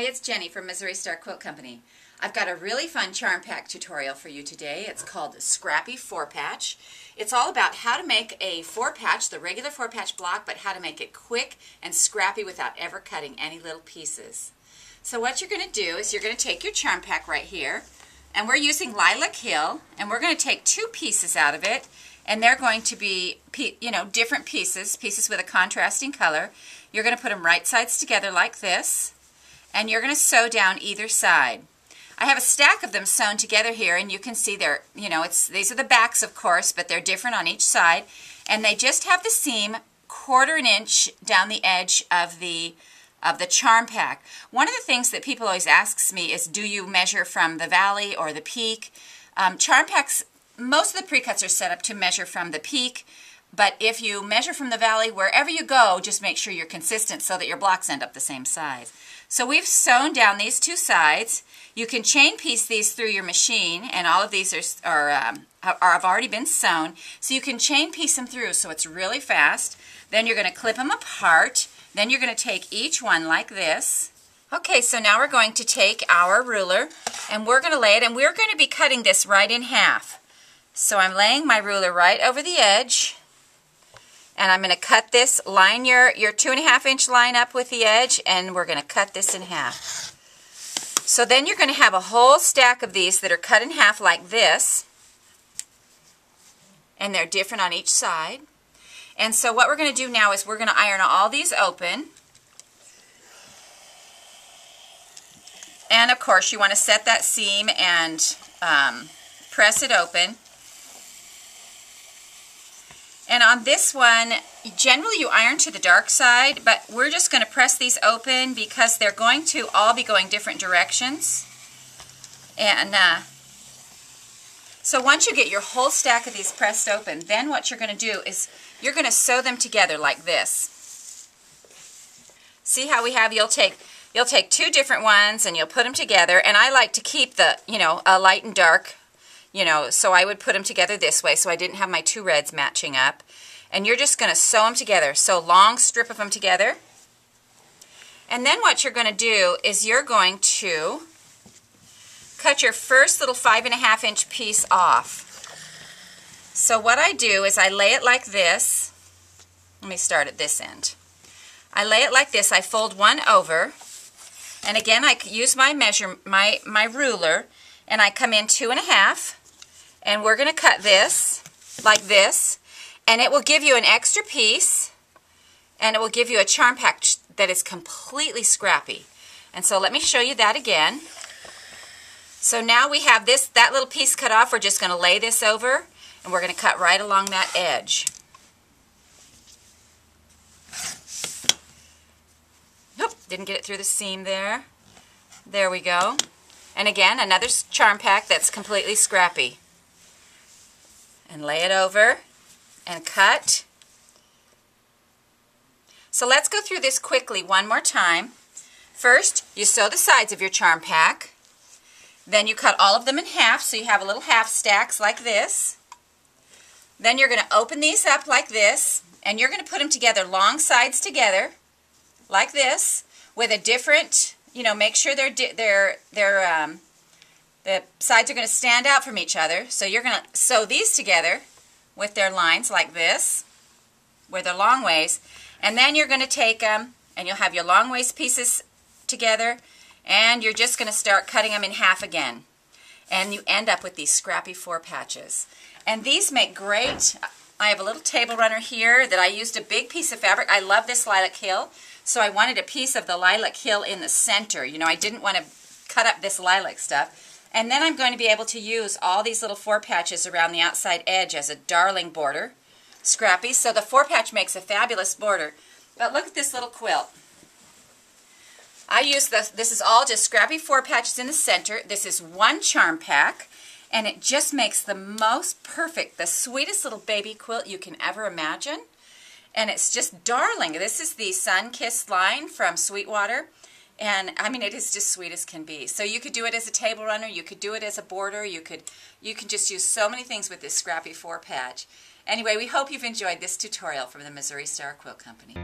it's Jenny from Missouri Star Quilt Company. I've got a really fun charm pack tutorial for you today. It's called Scrappy 4-Patch. It's all about how to make a 4-patch, the regular 4-patch block, but how to make it quick and scrappy without ever cutting any little pieces. So what you're going to do is you're going to take your charm pack right here, and we're using Lilac Hill, and we're going to take 2 pieces out of it, and they're going to be, different pieces with a contrasting color. You're going to put them right sides together like this, and you're going to sew down either side. I have a stack of them sewn together here, and you can see they're, these are the backs, of course, but they're different on each side, and they just have the seam 1/4 inch down the edge of the charm pack. One of the things that people always asks me is, do you measure from the valley or the peak? Charm packs, most of the pre-cuts are set up to measure from the peak, but if you measure from the valley, wherever you go, just make sure you're consistent so that your blocks end up the same size. So we've sewn down these 2 sides. You can chain piece these through your machine, and all of these have already been sewn. So you can chain piece them through, so it's really fast. Then you're going to clip them apart. Then you're going to take each one like this. Okay, so now we're going to take our ruler, and we're going to lay it, and we're going to be cutting this right in half. So I'm laying my ruler right over the edge, and I'm going to cut this, line your 2.5 inch line up with the edge, and we're going to cut this in half. So then you're going to have a whole stack of these that are cut in half like this, and they're different on each side. And so what we're going to do now is we're going to iron all these open. And of course you want to set that seam and press it open. And on this one, generally you iron to the dark side, but we're just going to press these open because they're going to all be going different directions. And so once you get your whole stack of these pressed open, then what you're going to do is you're going to sew them together like this. See how we have, you'll take 2 different ones and you'll put them together, and I like to keep the, a light and dark, so I would put them together this way so I didn't have my 2 reds matching up. And you're just going to sew them together, so long strip of them together. And then what you're going to do is you're going to cut your first little 5.5 inch piece off. So what I do is I lay it like this. Let me start at this end. I lay it like this. I fold one over, and again I use my my ruler, and I come in 2.5, and we're going to cut this like this, and it will give you an extra piece, and it will give you a charm pack that is completely scrappy. And so let me show you that again. So now we have that little piece cut off. We're just going to lay this over, and we're going to cut right along that edge. Nope, didn't get it through the seam there. There we go. And again, another charm pack that's completely scrappy. And lay it over and cut. So let's go through this quickly one more time. First, you sew the sides of your charm pack. Then you cut all of them in half, so you have a little half stacks like this. Then you're going to open these up like this, and you're going to put them together long sides together like this with a different, make sure the sides are going to stand out from each other. So you're going to sew these together with their lines like this, where they're long ways, and then you're going to take them and you'll have your long waist pieces together, and you're just going to start cutting them in half again, and you end up with these scrappy 4 patches. And these make great, I have a little table runner here that I used a big piece of fabric. I love this Lilac Hill, so I wanted a piece of the Lilac Hill in the center. I didn't want to cut up this lilac stuff. And then I'm going to be able to use all these little 4 patches around the outside edge as a darling border. Scrappy. So the 4-patch makes a fabulous border. But look at this little quilt. I use this is all just scrappy 4 patches in the center. This is 1 charm pack, and it just makes the most perfect, the sweetest little baby quilt you can ever imagine. And it's just darling. This is the Sun-Kissed line from Sweetwater. And I mean, it is just sweet as can be. So you could do it as a table runner, you could do it as a border, you can just use so many things with this scrappy 4-patch. Anyway, we hope you've enjoyed this tutorial from the Missouri Star Quilt Company.